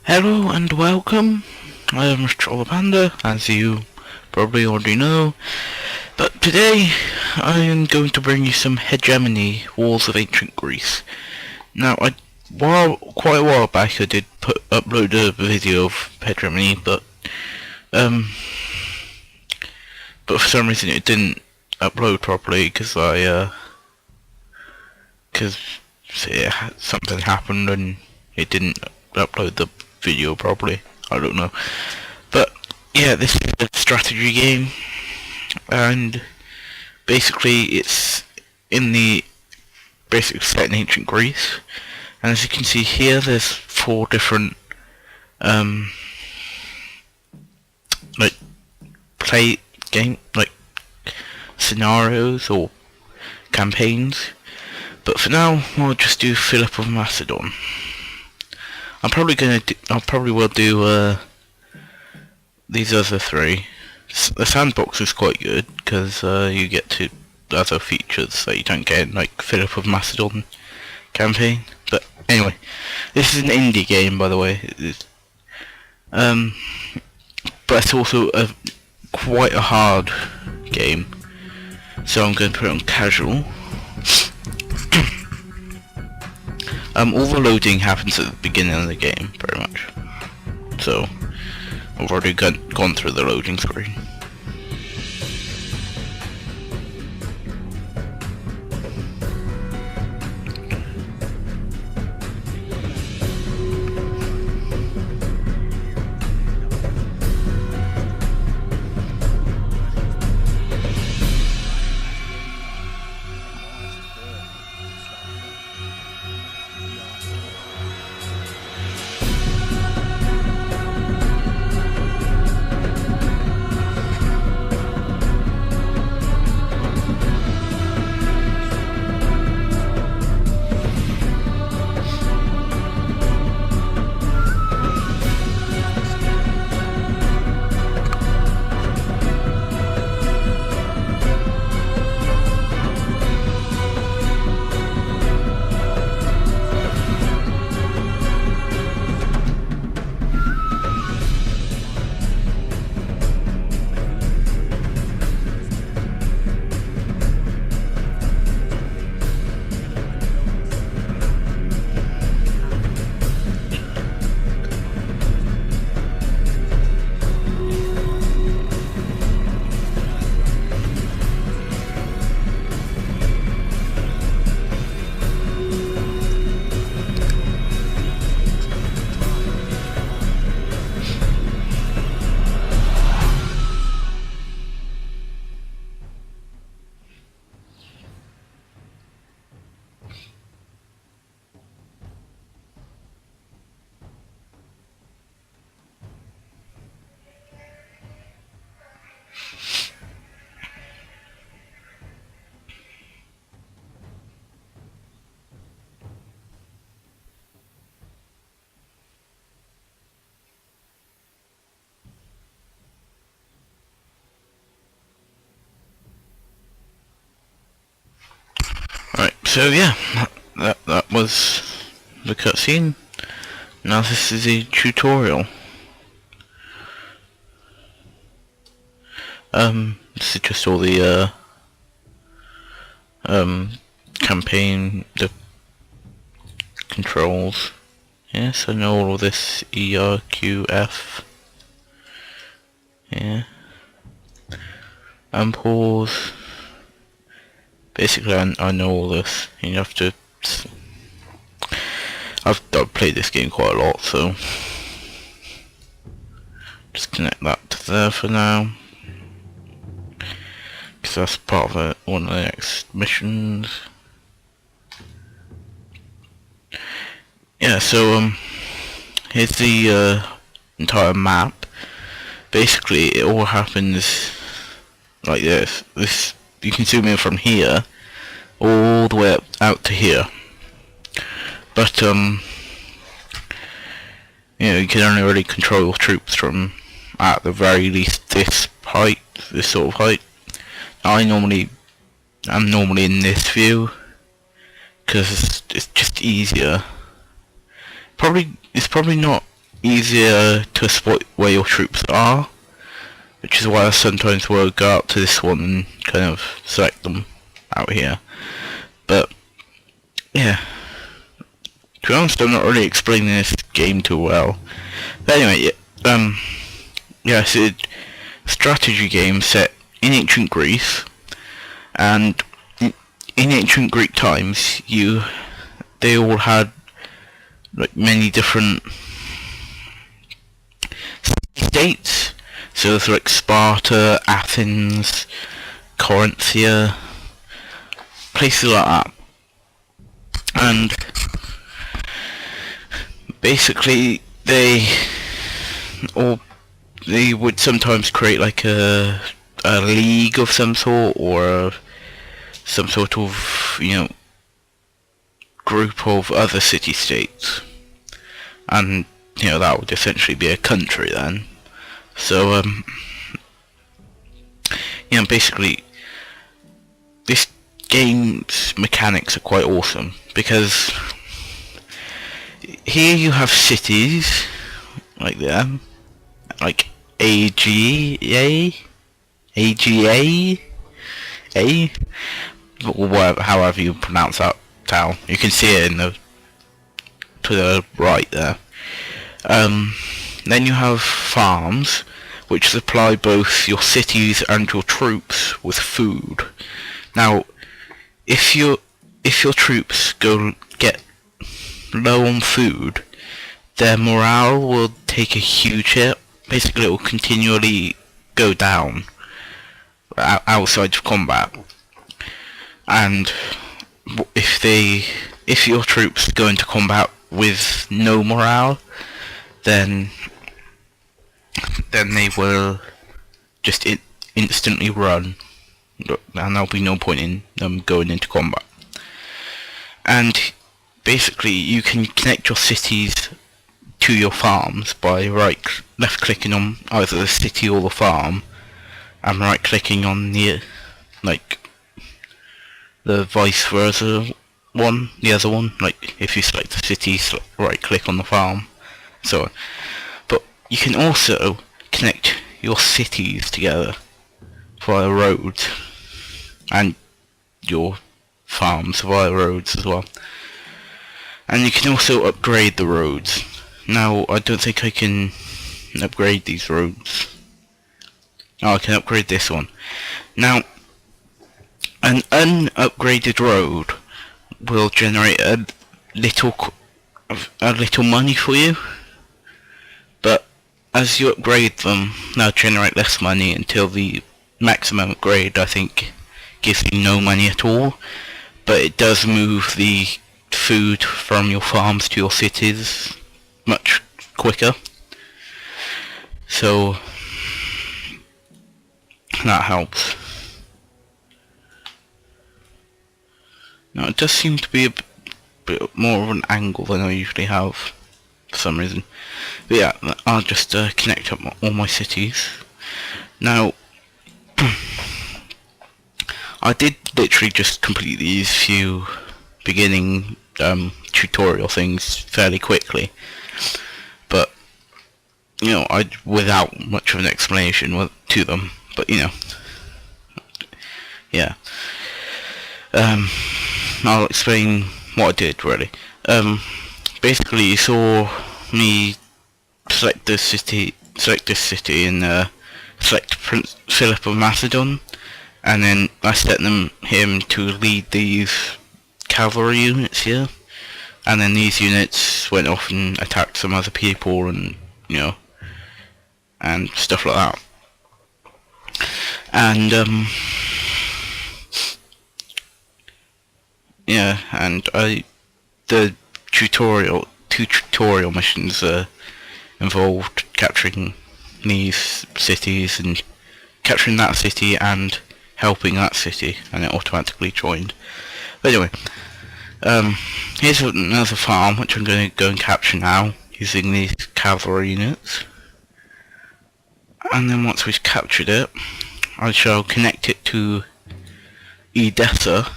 Hello and welcome. I am RiftshawThePanda, as you probably already know. But today I am going to bring you some Hegemony, Wars of Ancient Greece. Now, quite a while back I did upload a video of Hegemony, but for some reason it didn't upload properly because something happened and it didn't upload the video properly. I don't know, but yeah, this is a strategy game, and basically it's set in ancient Greece, and as you can see here, there's 4 different scenarios or campaigns. But for now, I'll just do Philip of Macedon. I probably will do these other 3. The sandbox is quite good because you get to other features that you don't get in like Philip of Macedon campaign. But anyway, this is an indie game, by the way. But it's also quite a hard game, so I'm going to put it on casual. All the loading happens at the beginning of the game, pretty much. So, I've already gone through the loading screen. Right, so yeah, that was the cutscene. Now this is a tutorial. This is just all the campaign, the controls. Yes, I know all of this. ERQF. Yeah. And pause. Basically, I know all this. You have to. I've played this game quite a lot, so just connect that to there for now, because that's part of one of the next missions. Yeah, so here's the entire map. Basically, it all happens like this. You can zoom in from here all the way out to here, but you can only really control your troops from, at the very least, this sort of height. I'm normally in this view because it's just easier. It's probably not easier to spot where your troops are, which is why I sometimes will go out to this one and kind of select them out here. But yeah, to be honest, I'm not really explaining this game too well. But anyway, yeah, it's a strategy game set in ancient Greece, and in ancient Greek times, they all had like many different states. So there's like Sparta, Athens, Corinthia, places like that. And basically they would sometimes create like a league of some sort, or some sort of, group of other city-states. And, that would essentially be a country then. So, basically, this game's mechanics are quite awesome, because here you have cities, like them, like AGA, or whatever, however you pronounce that town. You can see it to the right there. Then you have farms, which supply both your cities and your troops with food. Now, if your troops get low on food, their morale will take a huge hit. Basically, it will continually go down outside of combat. And if your troops go into combat with no morale, then they will just instantly run, and there'll be no point in them going into combat. And basically, you can connect your cities to your farms by left clicking on either the city or the farm, and right clicking on the vice versa one, the other one. Like if you select the city, right click on the farm, so on. But you can also connect your cities together via roads, and your farms via roads as well. And you can also upgrade the roads. Now, I don't think I can upgrade these roads. Oh, I can upgrade this one. Now, an unupgraded road will generate a little money for you, but as you upgrade them, they'll generate less money until the maximum upgrade, I think, gives you no money at all. But it does move the food from your farms to your cities much quicker, so that helps. Now, it does seem to be a bit more of an angle than I usually have for some reason. But yeah, I'll just connect up all my cities. Now, I did literally just complete these few beginning tutorial things fairly quickly, but without much of an explanation to them. But yeah, I'll explain what I did really. Basically, you saw me select this city, and select Prince Philip of Macedon, and then I set him to lead these cavalry units here, and then these units went off and attacked some other people, and and stuff like that. And yeah, and the two tutorial missions involved capturing these cities and capturing that city and helping that city, and it automatically joined. But anyway, here's another farm which I'm going to go and capture now using these cavalry units. And then once we've captured it, I shall connect it to Edessa.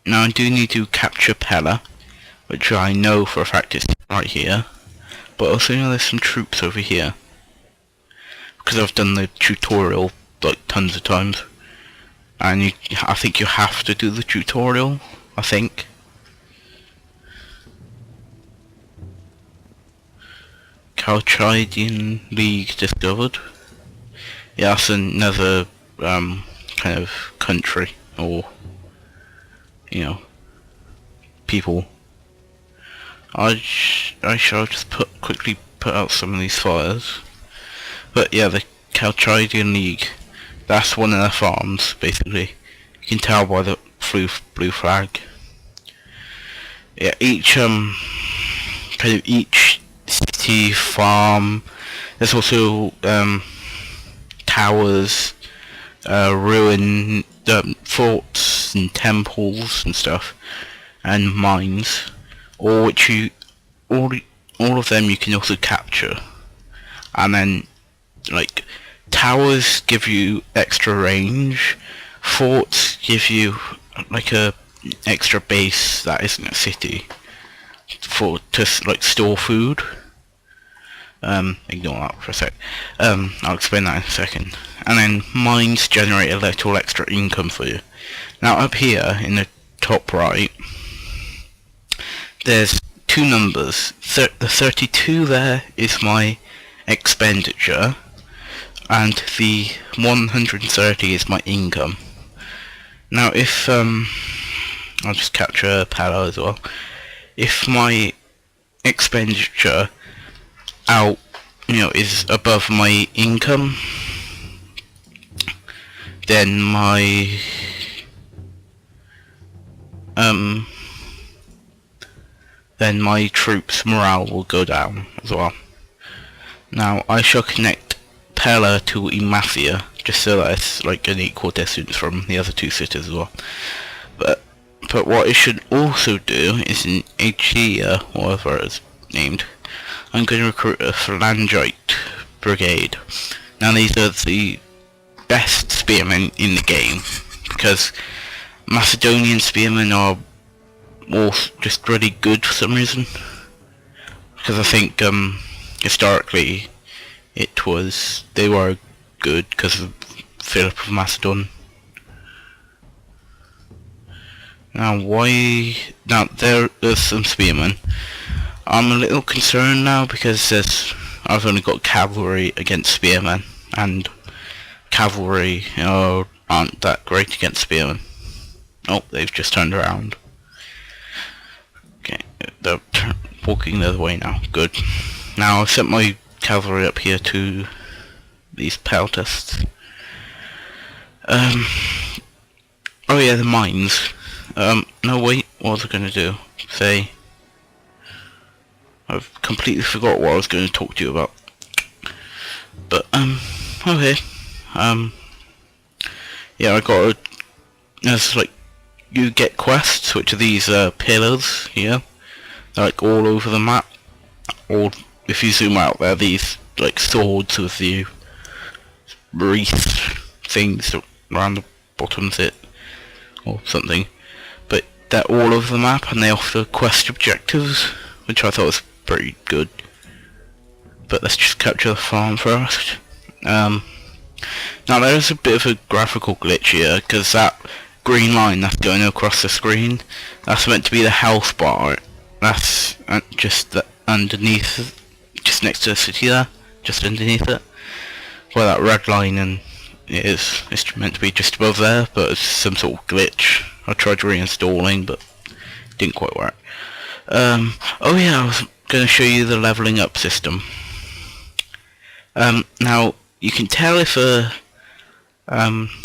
Now I do need to capture Pella, which I know for a fact is right here, but also know there's some troops over here, because I've done the tutorial like tons of times, and I think you have to do the tutorial, I think. Chalchidian League discovered. Yeah, that's another kind of country, or you know, people. I shall just quickly put out some of these fires. But yeah, the Chalchidian League, that's one of their farms, basically. You can tell by the blue flag. Yeah, each kind of each city, farm, there's also towers, ruin forts and temples and stuff, and mines, all of them you can also capture. And then like towers give you extra range, forts give you like a extra base that isn't a city to like store food. Ignore that for a sec. I'll explain that in a second. And then mines generate a little extra income for you. Now up here in the top right, there's two numbers. The 32 there is my expenditure, and the 130 is my income. Now if I'll just capture Palo as well. If my expenditure is above my income, then my troops' morale will go down as well. Now I shall connect Pella to Emathia, just so that it's like an equal distance from the other two cities as well. But what it should also do is in Aegea, whatever it's named, I'm going to recruit a Phalangite brigade. Now these are the best spearmen in the game, because Macedonian spearmen are all just really good for some reason. Because I think historically they were good because of Philip of Macedon. Now there's some spearmen. I'm a little concerned now because I've only got cavalry against spearmen, and cavalry aren't that great against spearmen. Oh, they've just turned around. Okay, they're walking the other way now. Good. Now I've sent my cavalry up here to these peltasts. Oh yeah, the mines. No wait, what was I going to do? I've completely forgot what I was going to talk to you about. But, okay. Yeah, there's like, you get quests, which are these, pillars here. They're like all over the map. Or, if you zoom out, they're these, like, swords with the wreath things around the bottoms of it. Or something. But they're all over the map, and they offer quest objectives, which I thought was pretty good. But let's just capture the farm first. Now there's a bit of a graphical glitch here, because that green line that's going across the screen, that's meant to be the health bar. That's just underneath, just next to the city there, just underneath it. Well, that red line, and it's meant to be just above there, but it's some sort of glitch. I tried reinstalling, but it didn't quite work. Oh yeah, I was going to show you the leveling up system. Now you can tell if a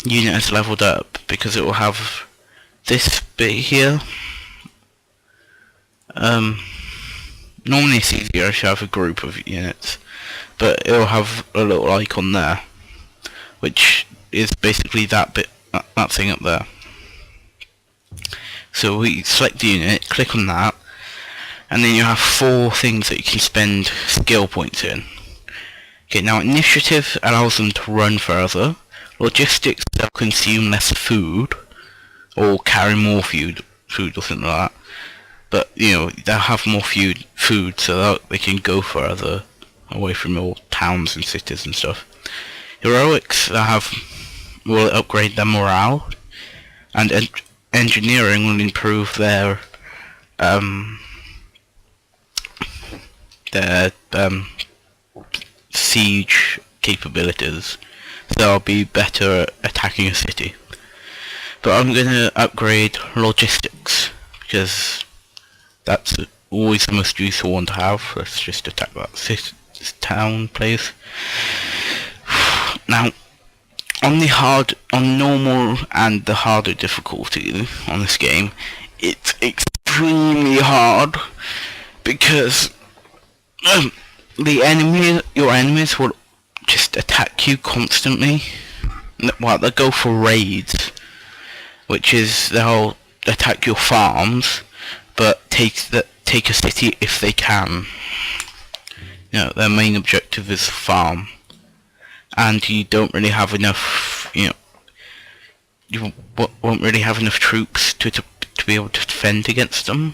unit has leveled up because it will have this bit here. Normally it's easier if you have a group of units, but it will have a little icon there, which is basically that bit, that thing up there. So we select the unit, click on that, and then you have 4 things that you can spend skill points in. Okay, now initiative allows them to run further. Logistics, they'll consume less food, or carry more food or something like that. but they'll have more food, so that they can go further away from all towns and cities and stuff. Heroics will upgrade their morale, and engineering will improve their siege capabilities. So they'll be better at attacking a city. But I'm gonna upgrade logistics, because that's always the most useful one to have. Let's just attack that this town place. Now, on normal and the harder difficulty on this game, it's extremely hard, because your enemies will just attack you constantly. Well, they'll go for raids, which is they'll attack your farms, but take a city if they can. Their main objective is farm, and you don't really have enough. You won't really have enough troops to be able to defend against them,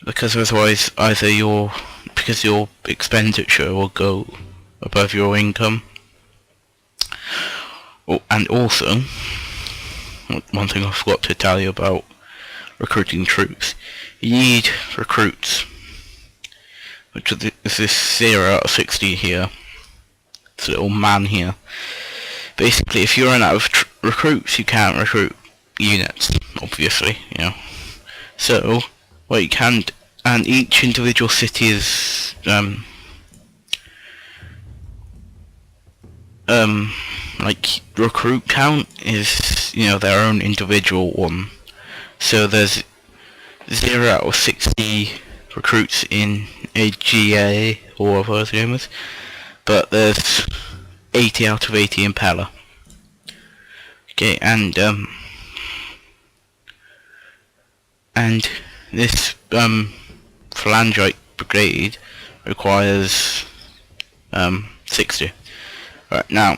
because otherwise because your expenditure will go above your income. And also, one thing I forgot to tell you about recruiting troops, you need recruits, which is this 0 out of 60 here, this little man here. Basically, if you run out of recruits, you can't recruit units, obviously, So, what you can, and each individual city is, like, recruit count is, their own individual one. So there's 0 out of 60 recruits in AGA, or whatever the name is, but there's 80 out of 80 in Pella. Okay, and this phalangite brigade requires 60. Right, now